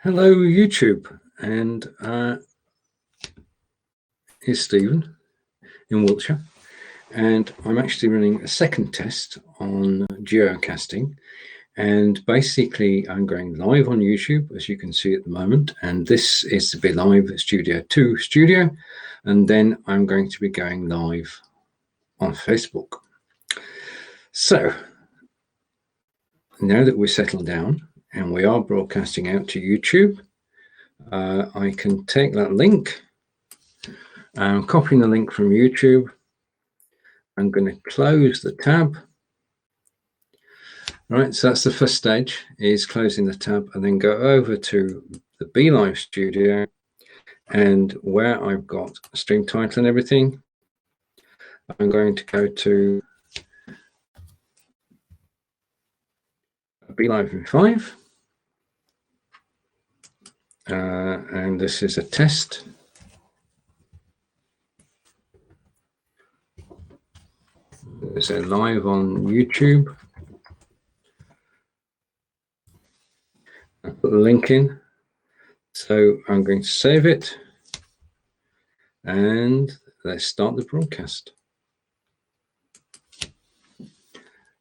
Hello, YouTube, and here's Stephen in Wiltshire, and I'm actually running a second test on geocasting, and basically I'm going live on YouTube, as you can see at the moment, and this is the Be.Live Studio 2 studio, and then I'm going to be going live on Facebook. So, now that we're settled down and we are broadcasting out to YouTube, I can take that link. I'm copying the link from YouTube. I'm going to close the tab. Right, so that's the first stage, is closing the tab, and then go over to the Be.Live Studio, and where I've got stream title and everything, I'm going to go to Be.Live in 5. And this is a test. It's a live on YouTube. I put the link in. So I'm going to save it. And let's start the broadcast.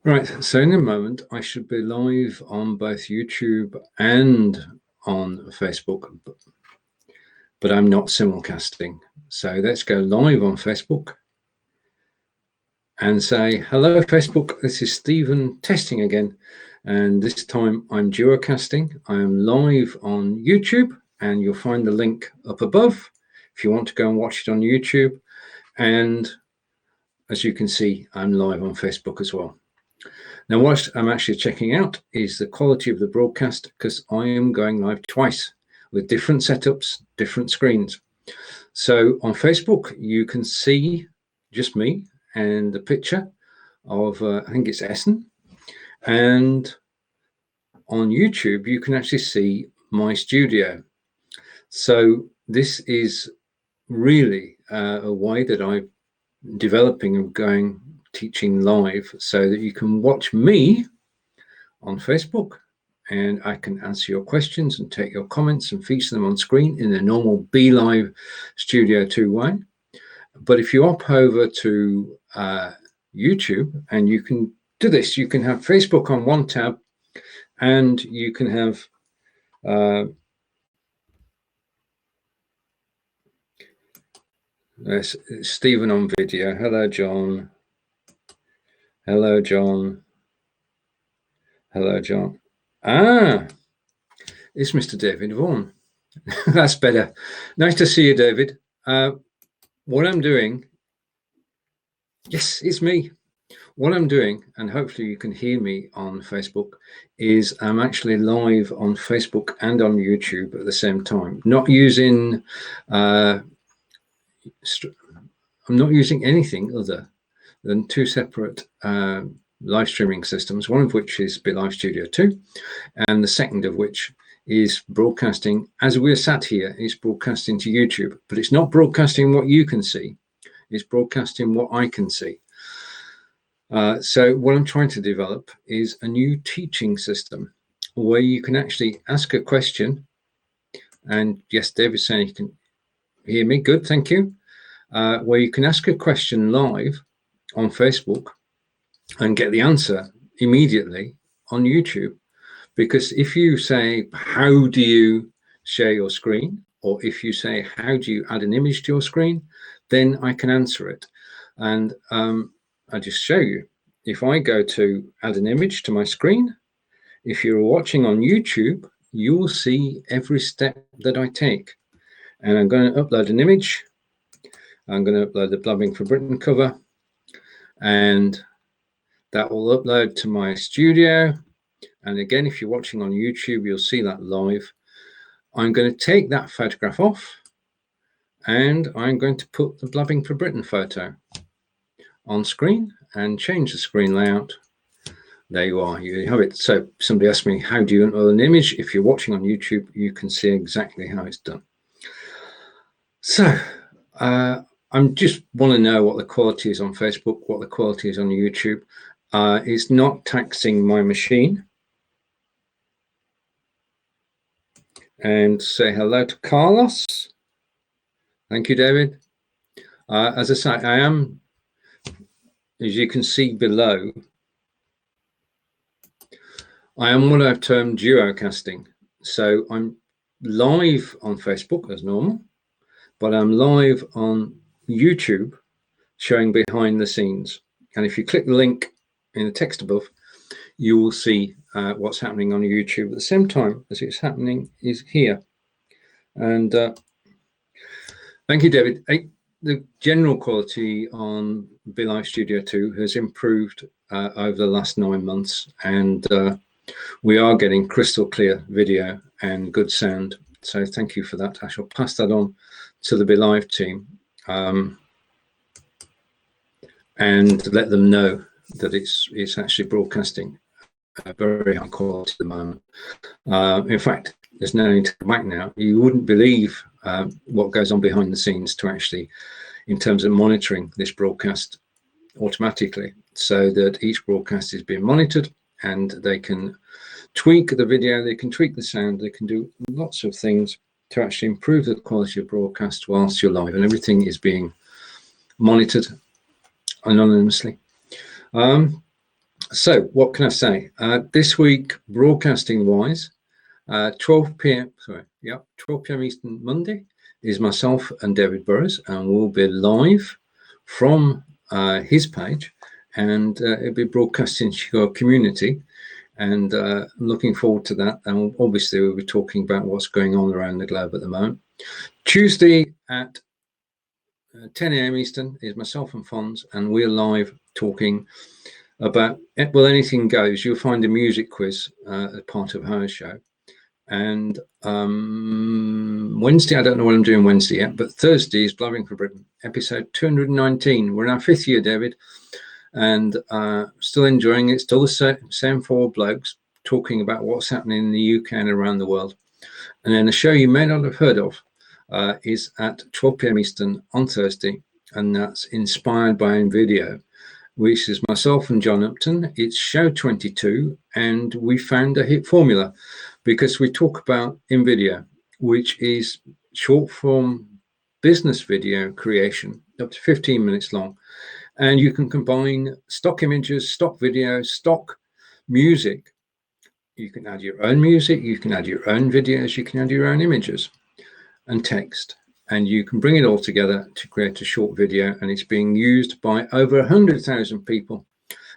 Right, so in a moment, I should be live on both YouTube and on Facebook, but I'm not simulcasting. So let's go live on Facebook and say, hello, Facebook, this is Stephen testing again. And this time I'm duocasting. I am live on YouTube, and you'll find the link up above if you want to go and watch it on YouTube. And as you can see, I'm live on Facebook as well. Now, what I'm actually checking out is the quality of the broadcast, because I am going live twice with different setups, different screens. So on Facebook, you can see just me and the picture of, I think it's Essen. And on YouTube, you can actually see my studio. So this is really a way that I'm developing of going teaching live, so that you can watch me on Facebook, and I can answer your questions and take your comments and feature them on screen in the normal Be.Live Studio 2 way. But if you hop over to YouTube, and you can do this, you can have Facebook on one tab, and you can have Stephen on video. Hello, John. Hello, John. Hello, John. Ah, it's Mr. David Vaughan. That's better. Nice to see you, David. What I'm doing, yes, it's me. What I'm doing, and hopefully you can hear me on Facebook, is I'm actually live on Facebook and on YouTube at the same time. Not using, I'm not using anything other than two separate live streaming systems, one of which is Be.Live Studio 2, and the second of which is broadcasting, as we're sat here, is broadcasting to YouTube, but it's not broadcasting what you can see, it's broadcasting what I can see. So what I'm trying to develop is a new teaching system where you can actually ask a question, and yes, David's saying you can hear me, good, thank you, where you can ask a question live on Facebook and get the answer immediately on YouTube. Because if you say, how do you share your screen? Or if you say, how do you add an image to your screen? Then I can answer it. And I'll just show you. If I go to add an image to my screen, if you're watching on YouTube, you will see every step that I take. And I'm going to upload an image. I'm going to upload the Blabbing for Britain cover. And that will upload to my studio. And again, if you're watching on YouTube, you'll see that live. I'm going to take that photograph off, and I'm going to put the Blabbing for Britain photo on screen and change the screen layout. There you are, you have it. So somebody asked me, how do you upload an image? If you're watching on YouTube, you can see exactly how it's done. So I'm just want to know what the quality is on Facebook, what the quality is on YouTube. It's not taxing my machine. and say hello to Carlos. Thank you, David. As I say, I am, as you can see below, I am what I've termed duocasting. So I'm live on Facebook as normal, but I'm live on YouTube showing behind the scenes. And if you click the link in the text above, you will see what's happening on YouTube at the same time as it's happening is here. And thank you, David. The general quality on Be.Live Studio 2 has improved over the last 9 months, and we are getting crystal clear video and good sound. So thank you for that. I shall pass that on to the Be.Live team and let them know that it's actually broadcasting very high quality at the moment. In fact, there's no need to go back now. You wouldn't believe what goes on behind the scenes to actually, in terms of monitoring this broadcast automatically, so that each broadcast is being monitored and they can tweak the video, they can tweak the sound, they can do lots of things to actually improve the quality of broadcast whilst you're live, and everything is being monitored anonymously. So what can I say? This week, broadcasting wise, 12 p.m. Eastern Monday is myself and David Burrows, and we'll be live from his page, and it'll be broadcasting to your community, and I'm looking forward to that. And obviously we'll be talking about what's going on around the globe at the moment. Tuesday at 10 a.m. Eastern is myself and Fonz, and we're live talking about, well, anything goes. You'll find a music quiz as part of our show. And Wednesday, I don't know what I'm doing Wednesday yet, but Thursday is Blubbing for Britain, episode 219. We're in our 5th year, David, and still enjoying it. Still the same 4 blokes talking about what's happening in the UK and around the world. And then a show you may not have heard of is at 12 p.m. Eastern on Thursday, and that's Inspired by NVIDIA, which is myself and John Upton. It's show 22, and we found a hit formula because we talk about NVIDIA, which is short form business video creation, up to 15 minutes long. And you can combine stock images, stock videos, stock music. You can add your own music, you can add your own videos, you can add your own images and text. And you can bring it all together to create a short video, and it's being used by over 100,000 people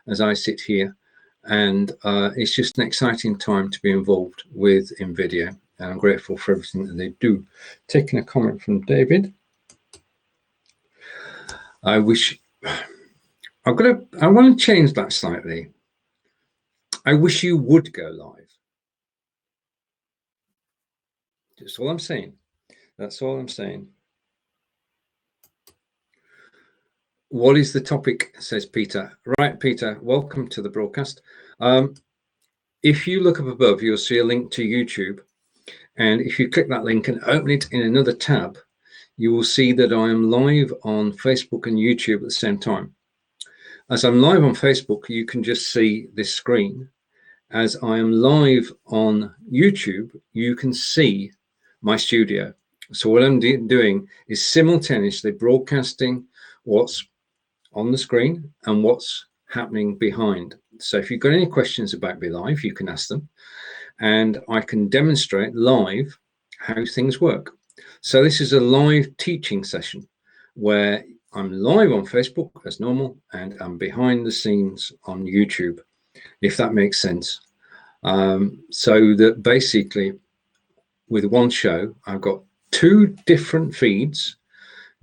as I sit here. And it's just an exciting time to be involved with NVIDIA, and I'm grateful for everything that they do. Taking a comment from David. I want to change that slightly. I wish you would go live. That's all I'm saying. That's all I'm saying. What is the topic, says Peter. Right, Peter, welcome to the broadcast. If you look up above, you'll see a link to YouTube. And if you click that link and open it in another tab, you will see that I am live on Facebook and YouTube at the same time. As I'm live on Facebook, you can just see this screen. As I am live on YouTube, you can see my studio. So what I'm doing is simultaneously broadcasting what's on the screen and what's happening behind. So if you've got any questions about Be.Live, you can ask them, and I can demonstrate live how things work. So this is a live teaching session where I'm live on Facebook as normal, and I'm behind the scenes on YouTube, if that makes sense. So that basically with one show, I've got 2 different feeds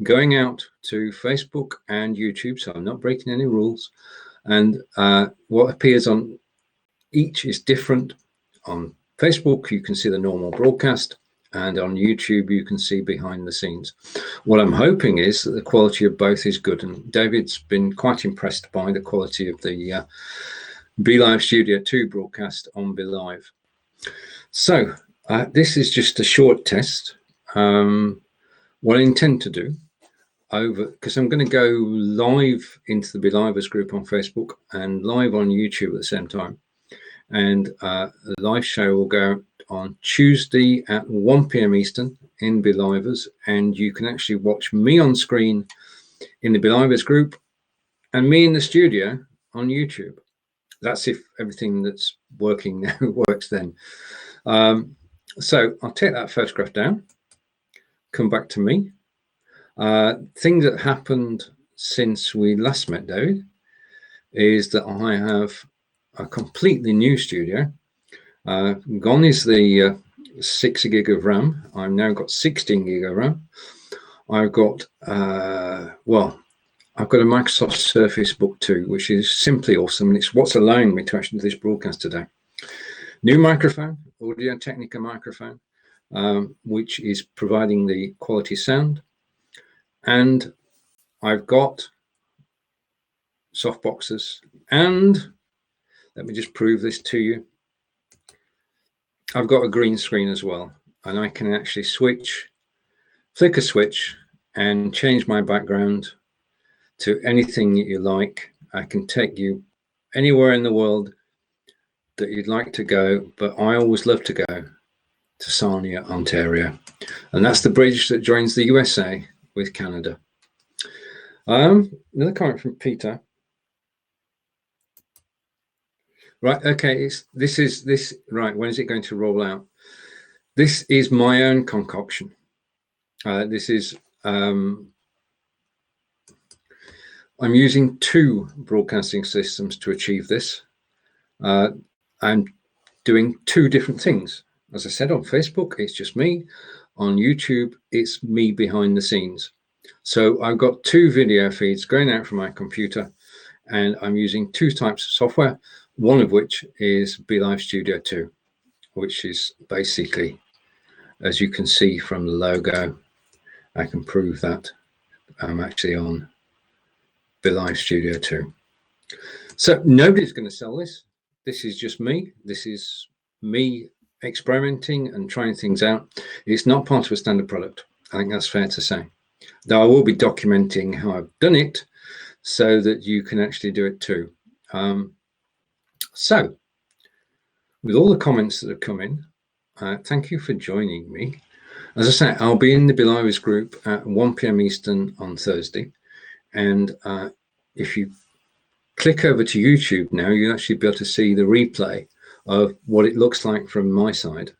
going out to Facebook and YouTube, so I'm not breaking any rules. And what appears on each is different. On Facebook, you can see the normal broadcast, and on YouTube, you can see behind the scenes. What I'm hoping is that the quality of both is good, and David's been quite impressed by the quality of the Be.Live Studio 2 broadcast on Be.Live. So this is just a short test. What I intend to do, because I'm going to go live into the Be.Livers group on Facebook and live on YouTube at the same time, and the live show will go on Tuesday at 1 p.m. Eastern in Be.Livers, and you can actually watch me on screen in the Be.Livers group and me in the studio on YouTube. That's if everything that's working now works then. So I'll take that photograph down, come back to me. Thing that happened since we last met, David, is that I have a completely new studio. Gone is the 6 gig of RAM. I've now got 16 gig of RAM. I've got, I've got a Microsoft Surface Book 2, which is simply awesome. And it's what's allowing me to actually do this broadcast today. New microphone, Audio Technica microphone, which is providing the quality sound. And I've got softboxes. And let me just prove this to you. I've got a green screen as well. And I can actually flick a switch and change my background to anything that you like. I can take you anywhere in the world that you'd like to go, but I always love to go to Sarnia, Ontario. And that's the bridge that joins the USA with Canada. Another comment from Peter. Right, okay, right, when is it going to roll out? This is my own concoction. This is, I'm using 2 broadcasting systems to achieve this. I'm doing 2 different things. As I said, on Facebook, it's just me. On YouTube, it's me behind the scenes. So I've got 2 video feeds going out from my computer, and I'm using 2 types of software, one of which is Be.Live Studio 2, which is basically, as you can see from the logo, I can prove that I'm actually on Be.Live Studio 2. So nobody's going to sell this. This is just me. This is me experimenting and trying things out. It's not part of a standard product. I think that's fair to say. Though I will be documenting how I've done it so that you can actually do it too. So with all the comments that have come in, thank you for joining me. As I say, I'll be in the Be.Livers group at 1 p.m. Eastern on Thursday. And if you click over to YouTube now, you'll actually be able to see the replay of what it looks like from my side.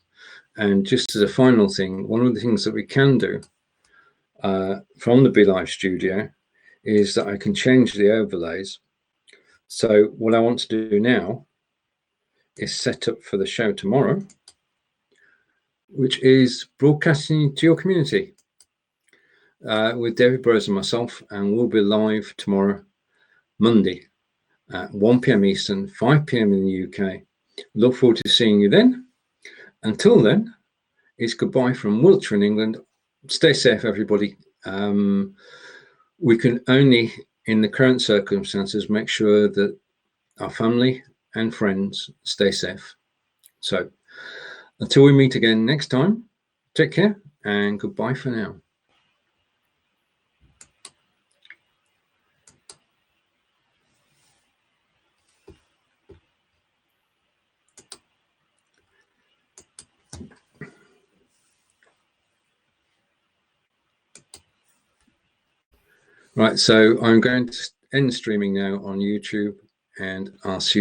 And just as a final thing, one of the things that we can do from the Be.Live studio is that I can change the overlays. So what I want to do now is set up for the show tomorrow, which is broadcasting to your community with David Burrows and myself, and we'll be live tomorrow, Monday, at 1 p.m. Eastern, 5 p.m. in the UK. Look forward to seeing you then. Until then, it's goodbye from Wiltshire in England. Stay safe, everybody. We can only, in the current circumstances, make sure that our family and friends stay safe. So until we meet again next time, take care and goodbye for now. Right, so I'm going to end streaming now on YouTube, and I'll see you